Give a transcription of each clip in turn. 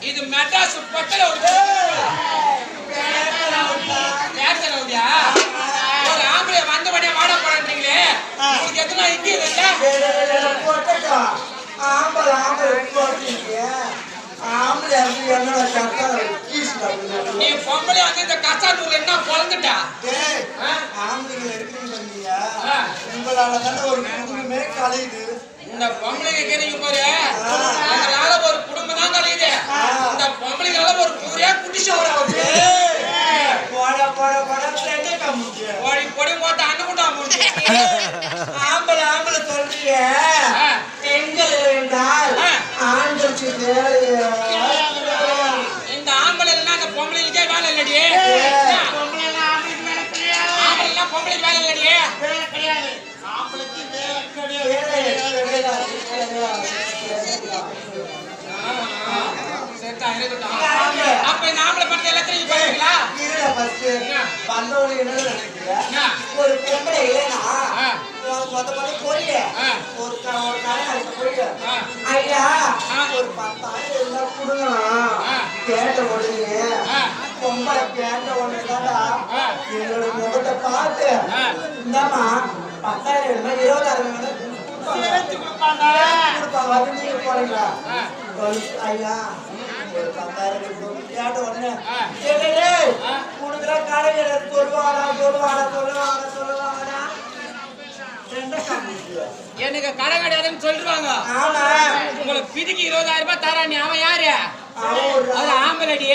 இது மெட்ராஸ் பக்கத்துல ஒரு ரவுடியா ஒரு ஆம்பளை வந்தபடியே வாட போறீங்களே உங்களுக்கு எத்தனை இங்கே ஆம்பளை நீ பொம்பளை வந்து இந்த கச்சாட்டூர்ல என்ன பொழந்துட்டா உங்களாலதான் ஒரு குடும்பமே கலையுது. இந்த பொம்பளைங்க கேறீங்க பாரு அதனால ஒரு குடும்பம் தான் கலையுது. இந்த பொம்பளைங்களால ஒரு ஊரே குடிச்சு ஓடாது. ஓடி பொடி போட்டு அண்ணன் ஆம்பளை சொல்றீங்க பெண்கள் என்றால் ஆண்களுக்கு இந்த ஆம்பளை இல்லைன்னா அந்த பொம்பளைக்கே வேலை இல்லடி. ஆம்பளை பொம்பளைக்கு வேலை இல்லடி. அப்ப இந்த ஆம்பளை படத்தை எல்லாத்தையும் பாருங்களா ஒரு பொம்பளை இல்லைன்னா போய் ஒரு கடைக்கு போயிட்டு ஐயா ஒரு 10,000 இருந்தா கொடுங்களாம் கேட்ட உடனே பொம்பளை கேட்ட உடனே என்னோட முகத்தை பார்த்து இந்தாமா 10,000 இருந்தா 20,000 கொடுப்பாங்க. அது நீங்க போறீங்களா ஐயா ஒரு 10,000 கேட்ட உடனே கொடுக்குற கடையில சொல்லுவாங்க எனக்கு கடை கிடையாதுன்னு சொல்லிடுவாங்க. உங்களுக்கு பிதிக்கு 20,000 ரூபாய் தரா நீ அவன் யாரு? அது ஆம்பளடி.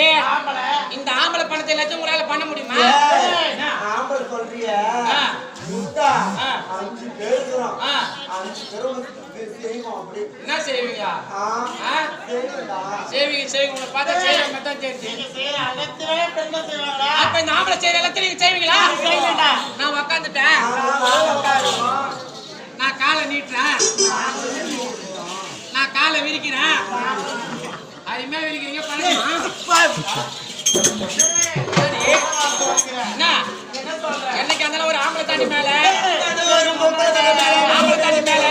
இந்த ஆம்பளை பணத்தை எல்லாத்தையும் உங்களால பண்ண முடியுமா? ஆம்பளை சொல்றிய 5 பேர் இருக்கிறோம். 5 பேர் செய்வோம். அப்படி என்ன செய்வீங்க? செய்வீங்க உங்களை பார்த்தா செய்யற தான் தெரிஞ்சு. அப்ப இந்த ஆம்பளை செய்யற எல்லாத்தையும் நீங்க செய்வீங்களா? நான் உக்காந்துட்டேன். நான் காலை நீட்டுறேன். நான் காலை விரிக்கிறேன். அதுமே விரிக்கிறீங்க பண்ணுமா? என்னைக்கு அந்த ஒரு ஆம்பளை தாண்டி மேல ஆம்பளை தாண்டி மேல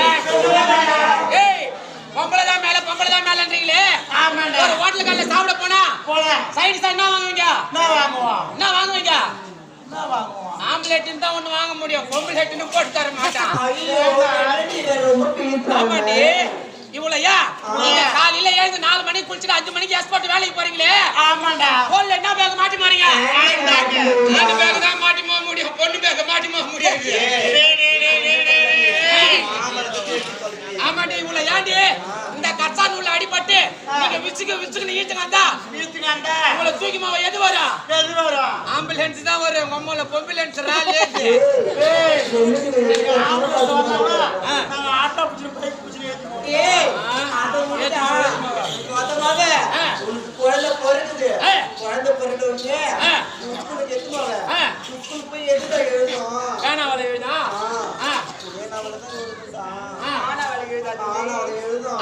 பொம்பளை தான் மேலன்றீங்களே. ஒரு ஹோட்டல் கடையில சாப்பிட போனா சைடு என்ன வாங்குவீங்க? என்ன வாங்குவீங்க? ஆம்லெட் தான் ஒண்ணு வாங்க முடியும். பொம்பளை போட்டு தர மாட்டான். ஆமாடி இவ்வளவுயா நீங்க காலையில எழுந்து 4 மணிக்கு குளிச்சுட்டு 5 மணிக்கு எஸ்போர்ட் வேலைக்கு போறீங்களே. ஆமாண்டா. போன்ல என்ன பேக் மாட்டி மாறீங்க? அந்த பேக் தான் மாட்டி போக முடியும். பொண்ணு பேக் மாட்டி போக முடியாது. ஆமாடி இவ்வளவு ஏண்டி இந்த கச்சான் உள்ள அடிபட்டு நீங்க விச்சுக்கு ஈச்சுங்கண்டா உங்களை தூக்கி மாவ எது வரும்? ஆம்புலன்ஸ் தான் வரும். உம்மல பொம்புலன்ஸ் ராலே ஆட்டோ புடிச்சு பைக் புடிச்சு குழந்தை பிறந்த உடனே ஸ்கூலுக்கு எத்துவாங்க. ஸ்கூலுக்கு போய் எதுல எழுதும்? பேனாவல எழுதா?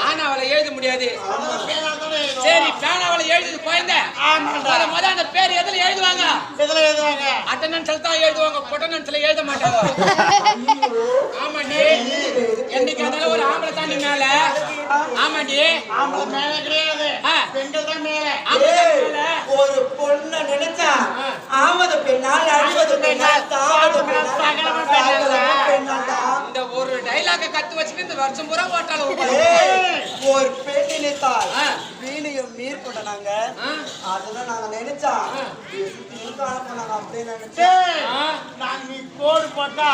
ஆனாவல எழுத முடியாது. சரி பேனாவல எழுதுது குழந்தை. முத அந்த பேர் எதுல எழுதுவாங்க? அட்டெண்டன்ஸ்ல தான் எழுதுவாங்க. பொட்டனன்ஸ்ல எழுத மாட்டாங்க. ஆமாண்டி என்னைக்கு அதனால ஒரு ஆம்பளை தாண்டி மேல. ஆமாண்டி ஆம்பளை மேல கிடையாது. பெண்கள் தான் மேல. ஒரு பொண்ணு நினைச்சா ஆமது பெண்ணால் அழிவது பெண்ணால் தாமது இந்த ஒரு டைலாக கத்து வச்சுட்டு இந்த வருஷம் பூரா ஓட்டால ஒரு பெண் நினைத்தால் வீணையும் மீர் கொண்டாங்க. அதுதான் நாங்க நினைச்சா பண்ணாங்க. அப்படியே நினைச்சேன் நாங்க கோடு போட்டா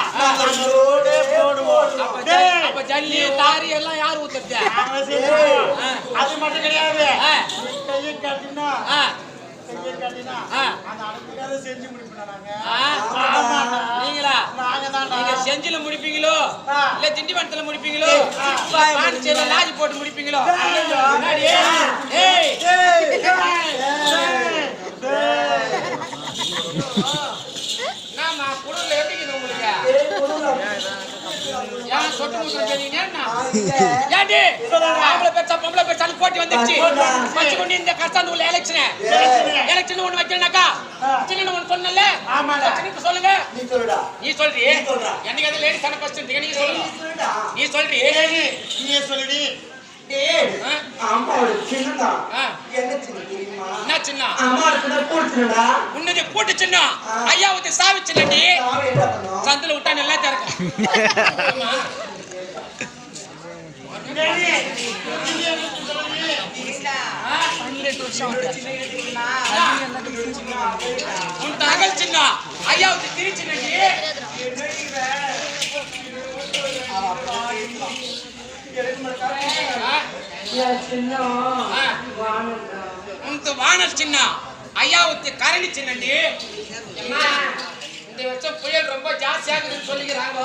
போடுவோம். அப்ப ஜல்லி தாரி எல்லாம் யார் ஊத்துறது? அது மட்டும் கிடையாது. கையை கட்டினா செஞ்சு நீங்களா நீங்க செஞ்சில முடிப்பீங்களோ இல்ல திண்டிவனத்துல முடிப்பீங்களோ லாஜி போட்டு முடிப்பீங்களோ? குடும்பல எப்படிங்க உங்களுக்கு சொட்டு பொம்பளை பேச்சாலும் போட்டி வந்துருச்சு. வச்சுக்கொண்டு இந்த கஷ்டம் எலெக்ஷன் ஒண்ணு வைக்கிறேனாக்கா சின்ன ஒண்ணு சொன்னல சொல்லுங்க. நீ சொல்றீ என்னைக்கு அது லேடிஸ் ஆன ஃபர்ஸ்ட் நீங்க சொல்லுங்க. நீ சொல்றீ நீயே சொல்லுடி. டேய் ஆ? அம்மாவோட சின்னதா ஆ. என்ன சின்ன தெரியுமா என்ன சின்ன அம்மா கூட போச்சுடா உன்னது போட்டு சின்ன ஐயா வந்து சாவி சின்னடி சாவி என்ன பண்ணோம் சந்தில விட்டா நல்லா திறக்கும் ஆமா. ஆ? உன் தகல் சின்ன ஐயா வந்து திரி சின்னடி ஆ? ஆ. உனக்கு வானல் சின்ன ஐயாவுக்கு கரணி சின்னடி அம்மா, இந்த வருஷம் புயல் ரொம்ப ஜாஸ்தியாகுதுன்னு சொல்லிக்கிறாங்க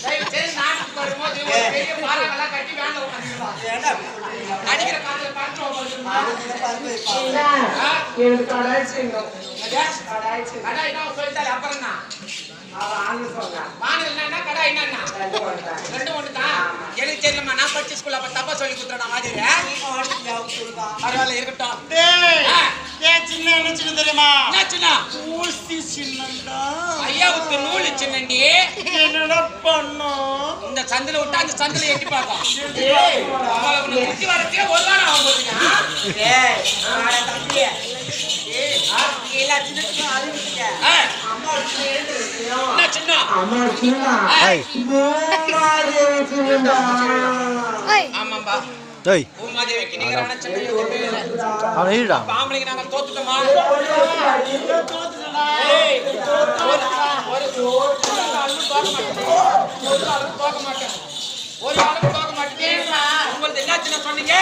தயவு செய்து நாட்டுக்கு வரும்போது ஒரு பெரிய மரங்கள்லாம் கட்டி வேலை உட்காந்துக்கலாம் அடிக்கிற காலத்துல பார்த்து எனக்கு கடாய்ச்சிங்க கடாய் தான் சொல்லிட்டாரு அப்புறம் தான் அவன் ஆண்டு சொன்னான் வானல் என்னன்னா கடாய் என்னன்னா ரெண்டு ஒன்று தான் எனக்கு தெரியலம்மா நான் படிச்ச ஸ்கூல்ல அப்ப தப்பா சொல்லி கொடுத்துறேன் மாதிரி பரவாயில்ல இருக்கட்டும் ஆ. சின்ன என்ன சின்ன தெரியுமா என்ன சின்ன ஊசி சின்னண்டா ஐயாவுக்கு நூலு சின்னண்டி என்னடா பண்ணும் இந்த சந்தில விட்டா அந்த சந்தில எட்டி பார்க்கும் குத்தி வரத்தே ஒரு வாரம் ஆகும் போதுங்க என்ன சின்ன அம்மா சின்ன ஆமாம்பா ஏய் பூமாதேவிக்கு நிகரான சின்ன அவன் இருடா பாம்பளைக்கு நாங்க தோத்துட்டோமா ஒரு ஆளும் தோக்க மாட்டேன் உங்களுக்கு என்ன சின்ன சொன்னீங்க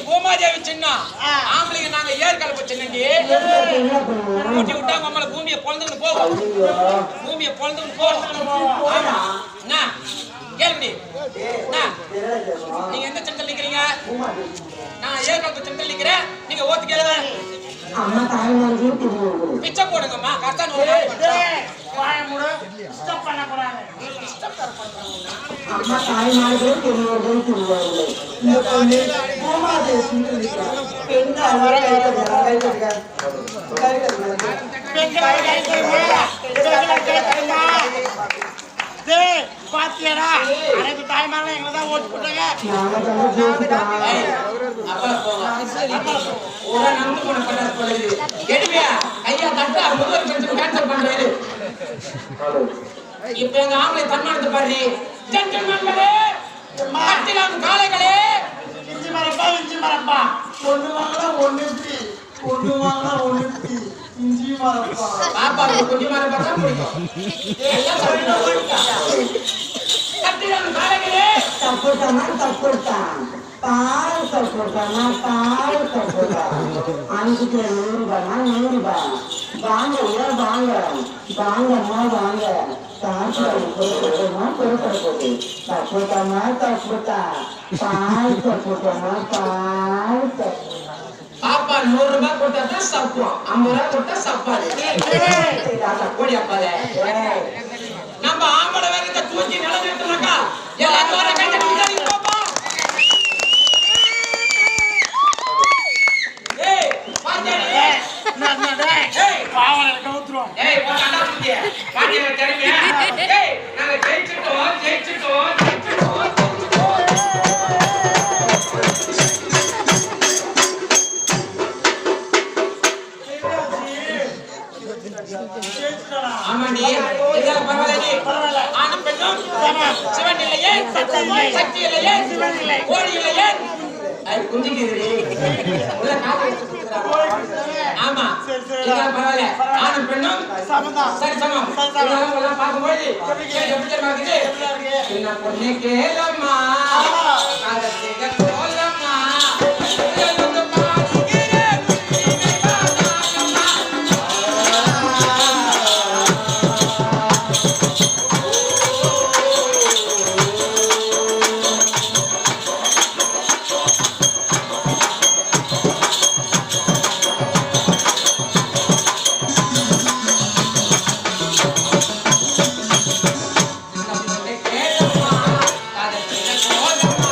பூமாதேவி சின்ன ஆம்பளைங்க நாங்க ஏற்கலப்ப சின்னண்டி ஊட்டி விட்டா நம்மள பூமியை பொழந்துன்னு போகும் பூமியை பொழந்துன்னு போகும் ஆமா என்ன கேள்வி என்ன நீங்க எந்த சென்டர் நிக்கிறீங்க நான் ஏற்கலப்ப சென்டர் நிக்கிறேன் நீங்க ஓத்து கேளுங்க அம்மா தாய்மார்கள் பிச்சை போடுங்கம்மா கரெக்டான அம்மா தாய்மார்கள் பெரியவர்கள் திருவார்கள் இந்த பொண்ணு பூமாதேவி பெண்கள் பாத்தியாடா அனைத்து தாய்மார்களும் எங்களை தான் ஓட்டு போட்டாங்க இப்ப எங்க ஆம்பளை தன்மானத்தை பாரு ஜென்டில்மேன்களே மத்திலாம் காளைகளே இஞ்சி மரப்பா ஒண்ணு வாங்கினா ஒண்ணு இஞ்சி மரப்பா பாப்பா கொஞ்சம் மாதிரி பார்த்தா பிடிக்கும் எல்லாம் சொல்லிட்டு மத்திலாம் காளைகளே தப்புட்டா பால் தப்புட்டானா பால் தப்புட்டா 5 ரூபாய் வாங்க வாங்கம்மா வாங்க பாப்பா 100 ரூபாய் போட்டா தான் சாப்பிடுவோம் 50 ரூபாய் போட்டா சாப்பாடு கோடி அப்பாதே நம்ம ஆம்பளை வேற இந்த தூக்கி நிலநிறுத்தினாக்கா எல்லாரும் வர கைட்ட பின்னாடி போப்பா ஏய் பாத்தியாடி ஏய் பாவனை கவுத்துறோம் ஏய் போடா புடிங்க பாத்தியா தெரியுமா ஏய் நாங்க ஜெயிச்சிட்டோம் ஆமாடி இதெல்லாம் பரவாயில்லை ஆணும் பெண்ணும் சிவன் இல்லையே சக்தி இல்லையே கோடி இல்லையே குஞ்சிக்கிறீ உள்ள காத்து ஆமா இதெல்லாம் பரவாயில்லை ஆணும் பெண்ணும் சரி சமம் இதெல்லாம் பார்க்கும்போது எப்படி தெரியுமாக்குது என்ன பொண்ணு கேளம்மா காலத்திக கோலம்மா கேளம்மா காலத்திக கோலம்மா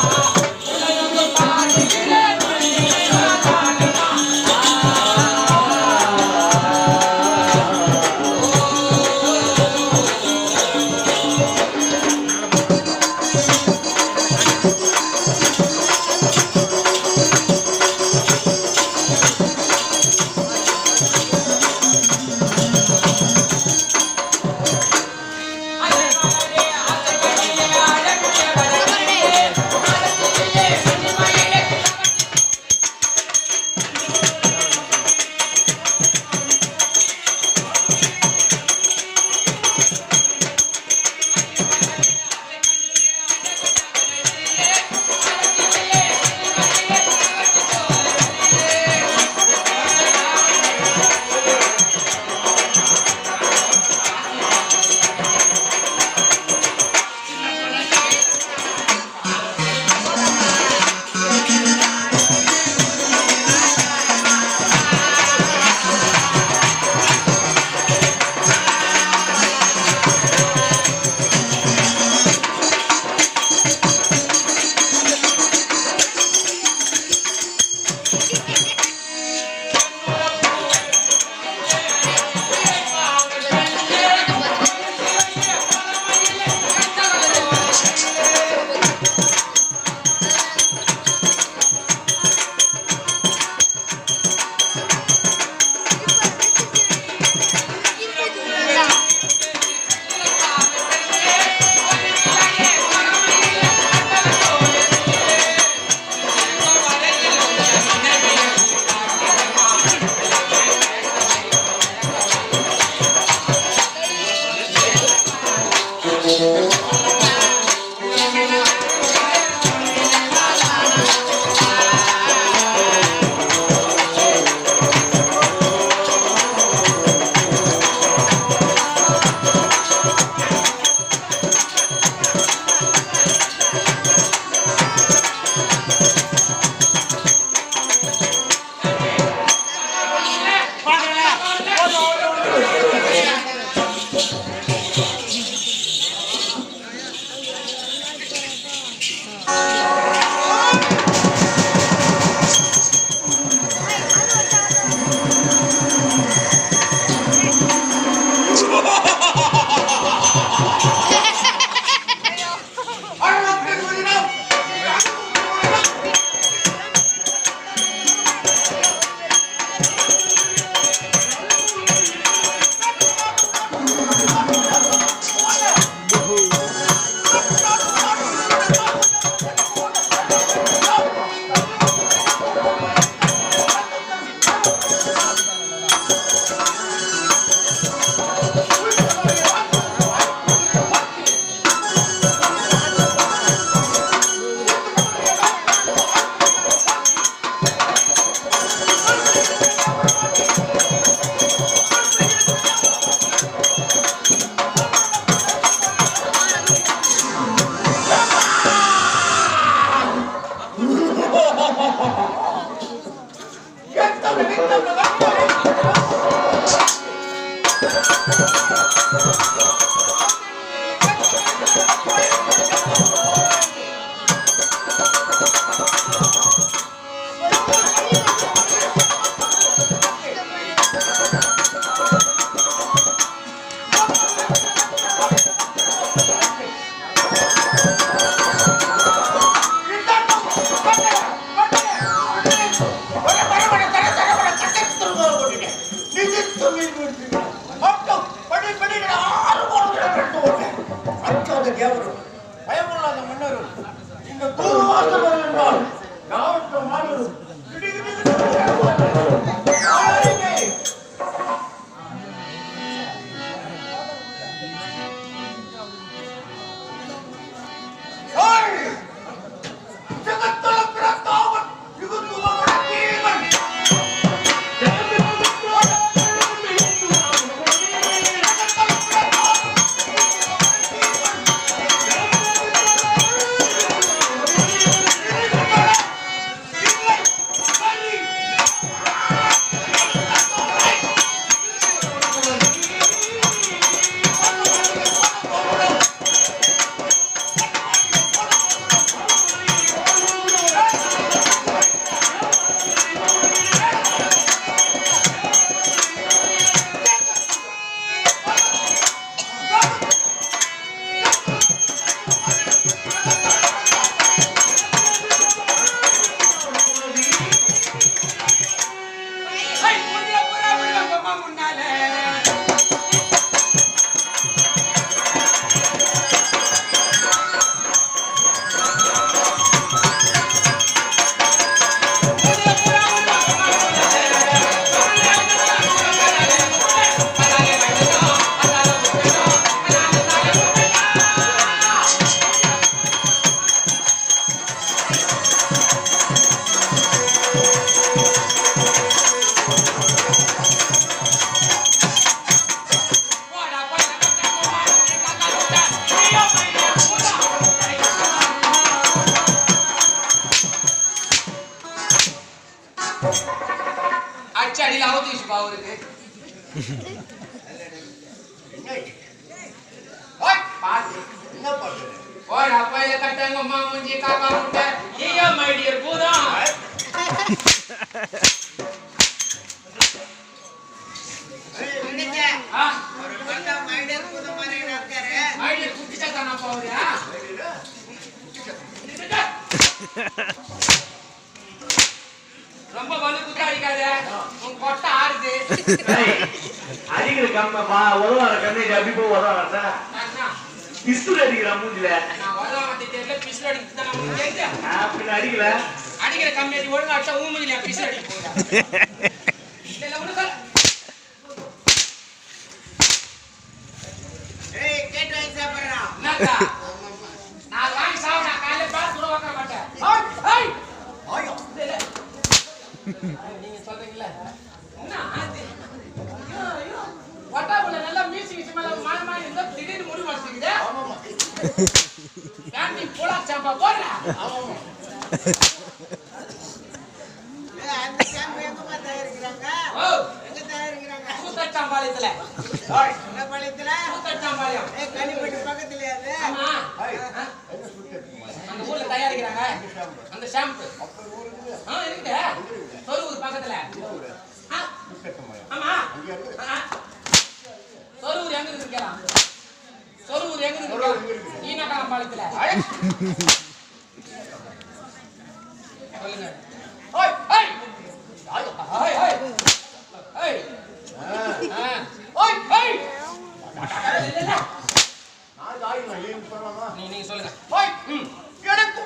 கட்டாங்க மாமுஞ்சி காக்கா முட்டை மைடியர் பூதம் உன் கொட்டை ஆடுது. அடிக்கிற கம்ம உதவார கண்ணை அப்படி போய் உதவாரா பிஸ்துல அடிக்கிறான் மூஞ்சில. நான் உதவாரத்தை தெரியல, பிஸ்ல அடிக்கிறது தான் நமக்கு தெரியுது. அப்படி அடிக்கல. அடிக்கிற கம்மியாதி ஒழுங்கா அடிச்சா ஊமுதில பிஸ்ல அடிக்க போகுதா? இல்ல உனக்கு கேட்டு வாங்கி சாப்பிடுறா. என்னக்கா? நான் வாங்கி சாப்பிட காலையில பார்த்து கூட வைக்க மாட்டேன். நீங்க சொல்றீங்கல்ல என்ன ஆச்சு? ஐயோ வட்டாக்குள்ள நல்லா மியூசிக் மேல மாயமா இருந்தா திடீர்னு முடி வச்சிருக்குது. காந்தி போலா சாம்பா போறா. அந்த கேம்ப் எங்கம்மா தயாரிக்கிறாங்க? ஓ எங்க தயாரிக்கிறாங்க? கூத்தச்சாம்பாளையத்துல. என்ன பாளையத்துல? கூத்தச்சாம்பாளையம். கனிப்பட்டி பக்கத்துலயே அது? ஆமா. அந்த ஊர்ல தயாரிக்கிறாங்க அந்த ஷாம்பு. இருக்குது. சொருவூர் பக்கத்துல. ஆமா. சொருவூர் எங்க இருக்கு கேளா? சொருவூர் எங்க இருக்கு? ஈனகாலம் பாளையத்துல. சொல்லுங்க. ஓய் ஓய். ஓய் ஓய். ஓய். ஓய் ஓய். நீங்க சொல்லுங்க. ஓய். எனக்கு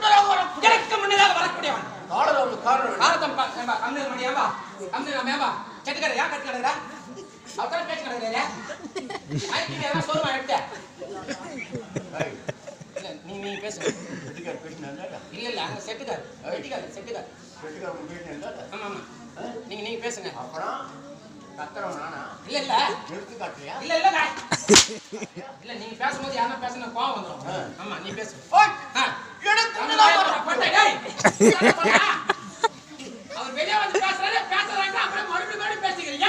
முன்னதாக வரக்கூடியவன். காரணம் கம்மியா மணியாவா? கம்மியா மேவா? செட்டுக்கடை யா கட்டு கடைடா? அவதார பேச்சு கடைடா? ஐடி எல்லாம் சொல்லுமா எடுத்து. இல்ல நீ பேசுங்க. இல்ல அங்க செட்டுக்கார். செட்டுக்கார். ஆமா ஆமா. நீங்க பேசுங்க. அப்புறம் கத்தறோம் நானா? இல்ல எடுத்து காட்டுறியா? இல்ல இல்ல நீங்க பேசும்போது யாரா பேசுனா கோவம் வந்துரும். ஆமா நீ பேசு. ஓய் எனக்கு பட்டை டேய். அவர் வெளிய வந்து பேசுறாங்க அப்புறம் மறுபடியும் பேசிக்கிறீங்க.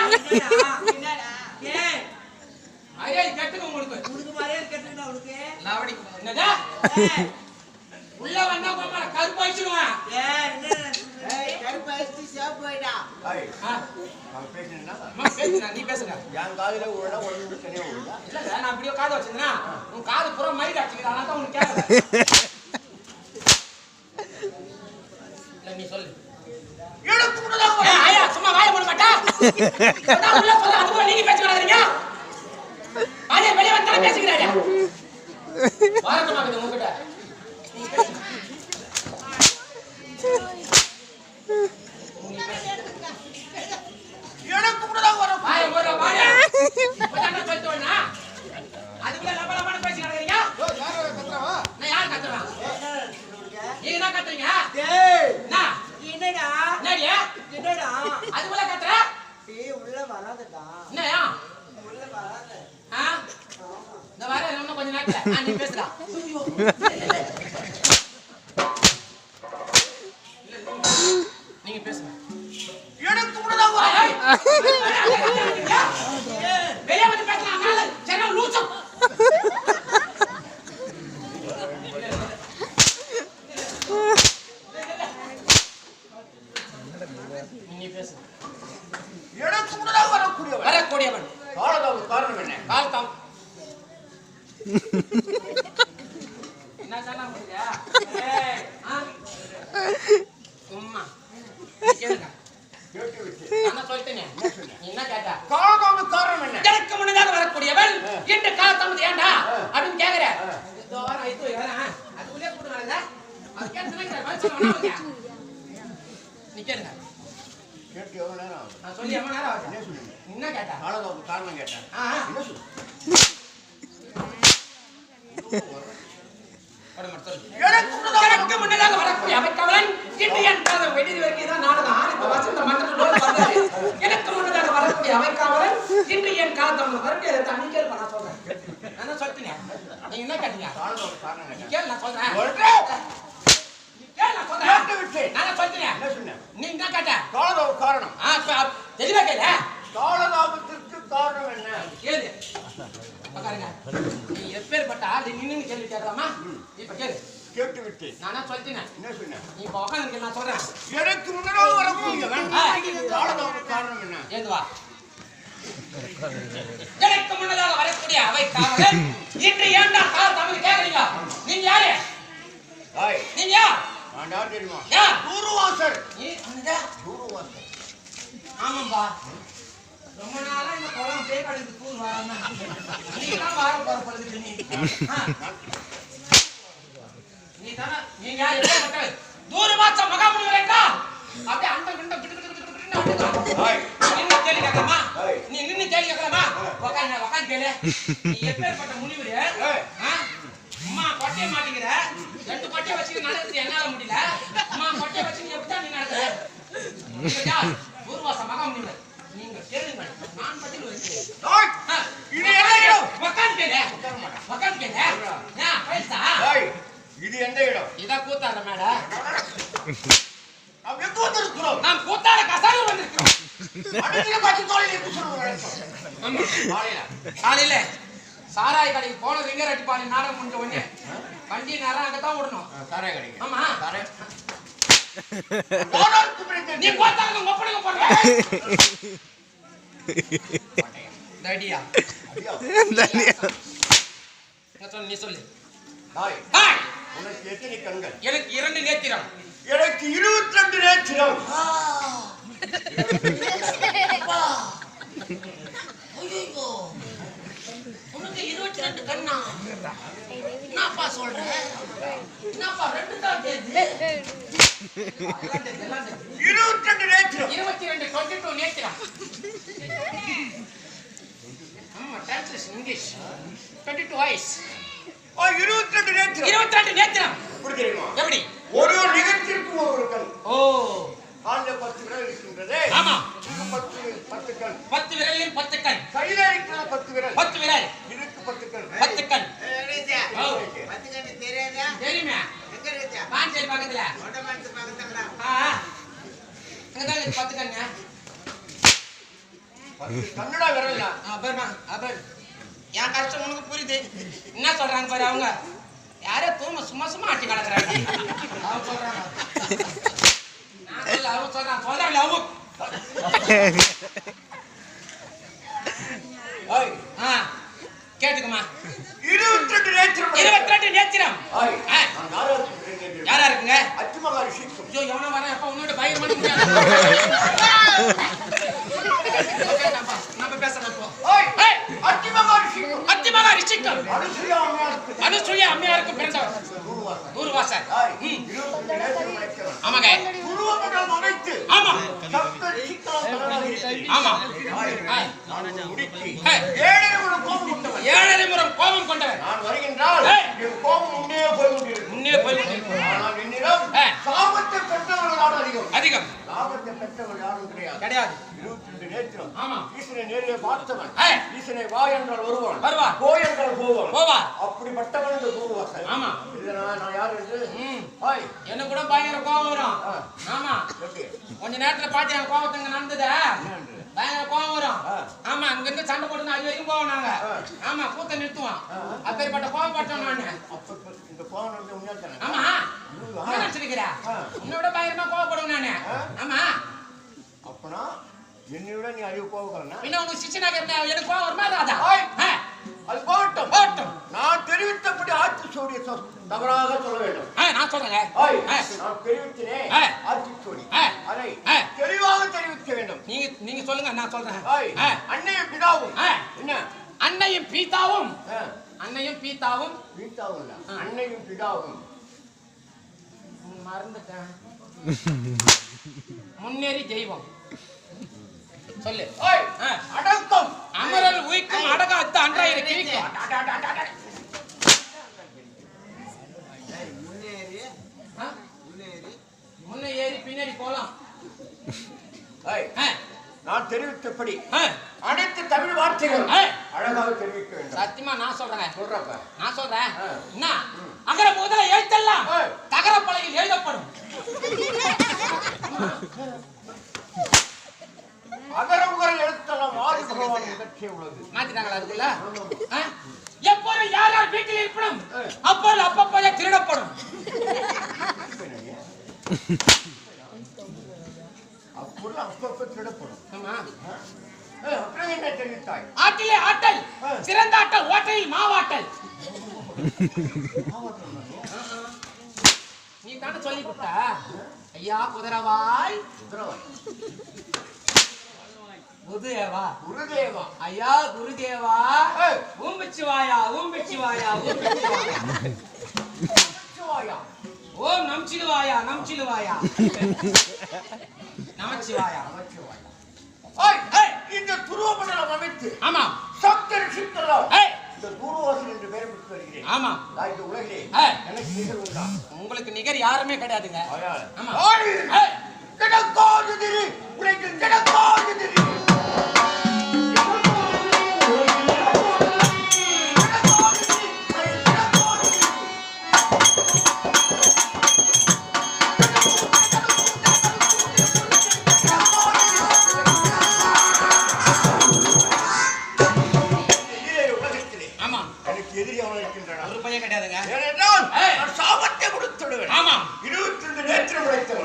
என்னடா? ஏய் ஐயா கட்டுங்க உங்களுக்கு. உனக்கு மரியாதை கட்டுனா உனக்கு? லாவடி என்னடா? உள்ள வந்தா பாப்பா கருப்பு ஆயிடுவான். ஏய் கருப்பு ஐஸ்டி சாப் போய்டா. நான் பேசினேன்னா நீ பேசுங்க. என் காதுல உள்ள ஒண்ணு தனியா விடுதா? இல்ல நான் அப்படியே காது வச்சிருந்தேனா உன் காது புற மைக் அடிச்சிக்கிறா நான் தான் உனக்கு கேக்குறேன். இல்ல நீ சொல்லு. எனக்கு முன்னதாக ஐயா சும்மா வாயை மூட மாட்டா. நான் உள்ள போற அதுக்கு நீங்க பேச வராதீங்க. வாயை வெளிய வந்து பேசிக்கிறாரு. வாரங்க மாக்குது உங்ககிட்ட. நீ பேசு. எனக்கு முன்னதாக வர வாயை மூட வாயை. போடாம சொல்லிட்டோனா. அதுக்குள்ள லபலபன பேசி நடக்கறீங்க. யார் கத்துறவா? நான் யார் கத்துறவா? நீங்க என்ன கத்துறீங்க? டேய் என்ன? என்னடா? என்னடா? அதுக்குள்ள கத்துற? டேய் உள்ள வராதடா. என்னயா? உள்ள வராத. இந்த வார இன்னும் கொஞ்ச நேரத்துல நீ பேசுடா. நீங்க பேசுங்க. எனக்கு முன்னதாக வர வெளிய வந்து பேசலாம் நாளை சரி லூசு. நீ பேசு. எனக்கு முன்னதாக வரக்கூடியவன் காரணம் என்ன? கால்தம் என்ன சொன்னா புரியுதா? ஏய் சும்மா கேளுங்க. கேட்டு விட்டு நான் சொல்லிட்டேனே. நீ என்ன கேட்டா? காரணம் என்ன? எனக்கு முன்னதாக வரக்கூடியவன் இந்த காலத்தம் ஏண்டா அப்படின்னு கேக்குற. இதோ வர ஐத்து வரேன். அதுக்குள்ளே கூட்டு வரல. அது கேட்கறேன் பதில் சொல்லுங்க. நீ கேளுங்க. கேட்டு எவ்வளவு நேரம் ஆகுது? நான் சொல்லி எவ்வளவு நேரம் ஆகுது? என்ன சொல்லுங்க? என்ன கேட்டா? காரணம் கேட்டேன். என்ன சொல்லு? எனக்கு முன்னதாக வரக்கூடிய அமைக்கவன் இன்று என் காதல் வெடிது வரைக்கும் நாடகம் ஆரம்ப வசந்த மன்றத்தோடு வந்தாரு. எனக்கு முன்னதாக வரக்கூடிய அமைக்கவன் இன்று என் காதல் மறுபடியும் தண்ணி கேள்வி நான் சொல்றேன். நான் சொல்லிட்டீங்க. நீங்க என்ன கேட்டீங்க? காரணம் என்ன? கேள் நான் சொல்றேன். கேள் நான் சொல்றேன். கேட்டு விட்டு நான் சொல்லிட்டீங்க. என்ன சொன்ன? நீ என்ன கேட்ட? காரணம் தெளிவா கேள. காலதாமத்திற்கு காரணம் என்ன? கேளு. பாருங்க. நீ எப்பேற்பட்ட ஆள் நின்னு கேள்வி கேட்கலாமா? இப்ப கேளு. கேட்டு விட்டு நானா சொல்லிட்டேன். என்ன சொன்ன? நீ இப்ப உட்கார்ந்து நான் சொல்றேன். எனக்கு முன்னதாக வரக்கூடியவன் காலதாமத்திற்கு காரணம் என்ன? ஏந்து வா. எனக்கு முன்னதாக வரக்கூடிய அவை காவலன் இன்று ஏண்டா கால் தமிழ் கேக்குறீங்க? நீங்க யாரு? நீங்க யார்? நான் யார் தெரியுமா? யார்? குருவாசர். நீ அண்ணா குருவாசர். ஆமா ஆமாப்பா ரொம்ப நாளா இந்த குளம் பேய் கடைக்கு தூர் வராம நீங்களாம் வார போற பழகுது நீ தானே நீங்க யாரு தூரமாச்ச மகாமுனிவரேண்டா அப்படியே அந்த கண்ட நின்னு கேள்வி கேட்கலாமா நீ நின்னு கேள்வி கேட்கலாமா உக்காந்து கேளு நீ எப்பேற்பட்ட முனிவரு அம்மா கொட்டையை மாட்டேங்கிற 2 கொட்டையை வச்சுட்டு நடக்குது என்னால முடியல அம்மா கொட்டையை வச்சு நீ எப்படிதான் நீ நடக்குற தூர்வாச மகாமுனிவர் நீங்க கேளுங்க நான் பதில் வைக்கிறேன் உக்காந்து கேளு இது எந்த இடம்? இதான் கூத்தாட மேல நாம் எங்க வந்திருக்கிறோம்? நாம் கூத்தாட கசாடு வந்திருக்கிறோம். அடிக்கிற பாத்து தோளில் இருந்து சொல்லுங்க. காலையில சாராய் கடைக்கு போன ரிங்கர் அடிப்பானி நாடகம் முடிஞ்ச உடனே வண்டி நேரம் அங்கதான் விடணும். சாராய் கடைக்கு. ஆமா. போனோருக்கு பிறகு நீ கூத்தாட ஒப்பனுங்க போடுற. தடியா. தடியா. நீ சொல்லு. ஹாய். ஹாய். உனக்கு எத்தனை கண்கள்? எனக்கு 2 நேத்திரம். எனக்கு 22 நேத்திரம். ஐயோ உனக்கு 22 கண்ணா என்னப்பா சொல்ற என்னப்பா 2 தான் தெரியுது 22 நேத்திரம். 22 22 நேத்திரம். ஆமா டிரான்ஸ்லேஷன் இங்கிலீஷ் 22 ஐஸ். 22 நேத்திரம். 22 நேத்திரம். எப்படி தெரியுமா? எப்படி? ஒரு நிகழ்ச்சிக்கு ஒரு கண். ஓ கால்ல 10 விரல் இருக்கின்றது. ஆமா. 10 கண். 10 விரலில் 10 கண். கையில இருக்கிற 10 விரல். 10 விரல். இதுக்கு 10 கண். 10 கண். ஏடேஜா 10 கண்ணு தெரியாதா? தெரியுமே. எங்க இருக்கா? பாஞ்சேரி பக்கத்துல. ஓட்டமாட்டு பக்கத்துல. அங்கதான் 10 கண்ணு. 10 கண்ணடா விரல்ல. அபர்மா அபர். என் கஷ்டம் உனக்கு புரியுது. என்ன சொல்றாங்க பாரு அவங்க. யாரோ தூம சும்மா ஆட்டி கிடக்குறாங்க. அவங்க சொல்றாங்க. நான் சொல்ல அவங்க சொல்றாங்க அவங்க. ஹாய். கேட்டுக்குமா. 22 நேத்திரம். 22 நேத்திரம். ஹாய். நான் யாரா இருக்குங்க? அச்சுமகா ரிஷிக்கும். ஐயோ எவனோ வரேன் அப்ப உன்னோட பயங்கரமா முடியாது. நம்ம பேசலாம் இப்போ. ஹாய். அச்சுமகா ரிஷிக்கும். அத்திமகா ரிஷிக்கும். அனுசூயா அம்மையாருக்கு பிறந்தவர். தூர்வாசர். ஹாய். 22 நேத்திரம் வைக்கிறோம். ஆமாங்க. குருவமண்டலம் அமைத்து. ஆமா. சப்த ரிஷிக்கலாம் தலைவராக. ஆமா. ஹாய். நான் முடிக்கி. ஹே. 7 முறை கோபம் கொண்டவன். 7 முறை கோபம் கொண்டவர். நான் வருகின்றால் என் கோபம் முன்னே போய் கொண்டிருக்கும். முன்னே போய் கொண்டிருக்கும். ஆனால் என்னிடம் சாபத்தை பெற்றவர்களால் அதிகம். சாபத்தை பெற்றவர்கள் யாரும் கிடையாது. 22 நேத்திரம். ஆமா. ஈசனை நேரிலே பார்த்தவன். ஹே. ஈசனை வா என்றால் வருவான். வருவான். போ என்றால் போவான். போவான். அப்படிப்பட்டவன் இந்த தூர்வாசன். ஆமா. இது நான் யார் என்று ஹாய். என்ன கூட பயங்கர கோபம் வரும். ஆமா. எப்படி? கொஞ்ச நேரத்துல பாத்து என் கோபத்துங்க நடந்ததா பயங்கர கோபம் வரும். ஆமா அங்க இருந்து சண்டை போட்டு அது வரைக்கும் போவோம் நாங்க. ஆமா கூத்த நிறுத்துவோம். அப்பேற்பட்ட கோபம் பட்டோம் நானு. இந்த கோபம் வந்து உண்மையா தானே? ஆமா என்ன நினைச்சிருக்கிற உன்னோட பயங்கரமா கோபப்படுவேன் நானு. ஆமா அப்பனா என்னையோட நீ அறிவு கோபக்காரனா? பின்ன உனக்கு சிச்சனாக இருந்தா எனக்கு கோபம் வருமா ராதா? அது போகட்டும் போகட்டும். நான் தெரிவித்தபடி ஆட்சிச்சோடிய தவறாக சொல்ல வேண்டும். நான் சொல்றேங்க. நான் தெரிவித்தேன் ஆட்சிச்சோடி அதை தெளிவாக தெரிவிக்க வேண்டும். நீங்க சொல்லுங்க நான் சொல்றேன். அன்னையும் பிதாவும் என்ன? அன்னையும் பீதாவும். அன்னையும் பீதாவும். பீதாவும் இல்ல அன்னையும் பிதாவும். மறந்துட்டேன். முன்னேறி தெய்வம் சொல்லு. அடக்கம் அமரல் உயிக்கும் அடகாத்து அன்றாயிரம் கிழிக்கும். முன்ன ஏறி பின்னாடி போலாம். நான் தெரிவித்தபடி அனைத்து தமிழ் வார்த்தைகள் அழகாக தெரிவிக்க வேண்டும். சத்தியமா நான் சொல்றேன். சொல்றப்ப நான் சொல்றேன். என்ன அகர முதல எழுத்தெல்லாம் தகர பலகையில் எழுதப்படும். அகர உகர எழுத்தெல்லாம் ஆதி பகவான் நிகழ்ச்சியே உள்ளது. மாத்திட்டாங்களா அதுக்குள்ள? எப்போது யார் யார் வீட்டில் இருப்படும் அப்போது அப்பப்போதே திருடப்படும். அப்பொழுது அப்பப்போ திருடப்படும். ஆமா. அப்புறம் என்ன தெரிவித்தாய்? ஆட்டிலே ஆட்டல் சிறந்த ஆட்டல் ஓட்டையில் மாவாட்டல். நீ தானே சொல்லி கொடுத்த ஐயா குதிரவாய். குருதேவா குருதேவா ஐயா குருதேவா ஊம்பிச்சுவாயா ஊம்பிச்சுவாயா ஊம்பிச்சுவாயா சிவாயா ஓம் நமச்சிவாயா நமச்சிவாயா நமச்சிவாயா இந்த துருவமண்டலம் அமைத்து ஆமா சப்த ரிஷிகளோ இந்த தூர்வாசன் என்று பெயர் பெற்று வருகிறேன். ஆமா இந்த உலகிலே எனக்கு நிகர் உண்டா? உங்களுக்கு நிகர் யாருமே கிடையாதுங்க. ஆமா கிடக்காது உனக்கு கிடக்காது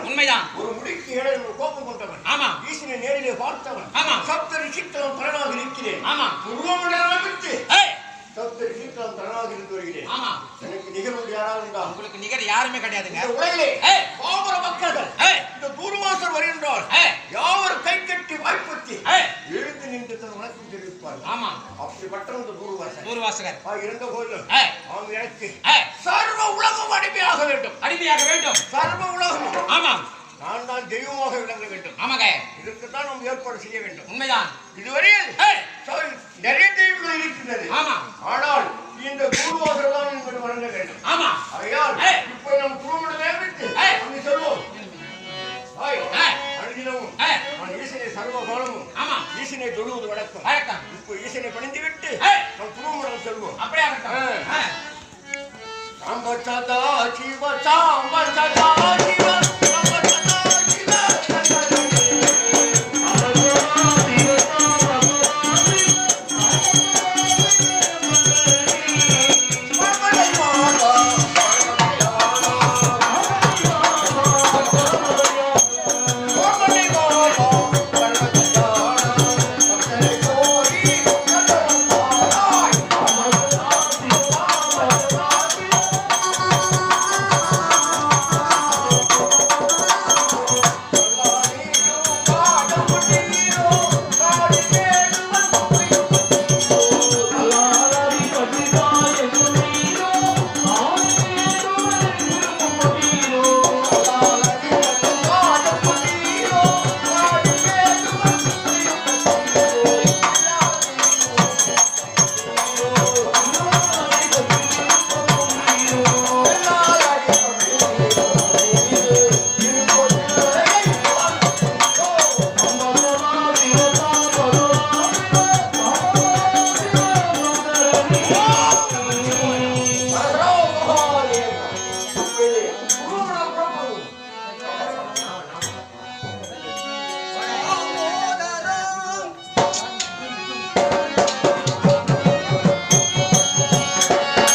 உண்மைதான். ஒரு முடிக்கு ஏழை கோபம் கொண்டவன். ஆமா ஈசனை நேரிலே பார்த்தவன். ஆமா சப்த ரிஷிகளும் தரணாக இருக்கிறேன். ஆமா துருவமண்டலம் விட்டு ஏய் சப்த ரிஷிகளும் தரணாக இருந்து வருகிறேன். ஆமா எனக்கு நிகர் யாராவது உண்டா? உங்களுக்கு நிகர் யாருமே கிடையாதுங்க. இந்த உலகிலே ஏய் பாமர மக்கள் இந்த தூர்வாசர் வருகின்றால் யாவர் கை கட்டி வாய்ப்பத்தி எழுந்து நின்று தன் வணக்கம் தெரிவிப்பார்கள். ஆமா அப்படிப்பட்ட இந்த தூர்வாசகர் இருந்த போதிலும் அவங்க எனக்கு சர்வ உலகம் அடிமையாக வேண்டும். அடிமையாக வேண்டும். சர்வ உலகம். ஆமா நான் தான் தெய்வமாக விளங்க வேண்டும். ஆமாங்க இதுக்குத்தான் நாம் ஏற்பாடு செய்ய வேண்டும். உண்மைதான். இதுவரையில் நிறைய தெய்வங்கள் இருக்கின்றது. ஆமா ஆனால் இந்த தூர்வாசர் தான் என்பது வணங்க வேண்டும். ஆமா ஐயால் இப்போ நாம் குருமணத்தை விட்டு அப்படி சொல்வோம். அழுதினவும் நான் ஈசனை சர்வ காலமும் ஈசனை தொழுவது வழக்கம். இப்போ ஈசனை பணிந்து விட்டு நாம் குருமணம் சொல்வோம். அப்படியே சாம்ப சதா சிவ சாம்ப சதா சிவ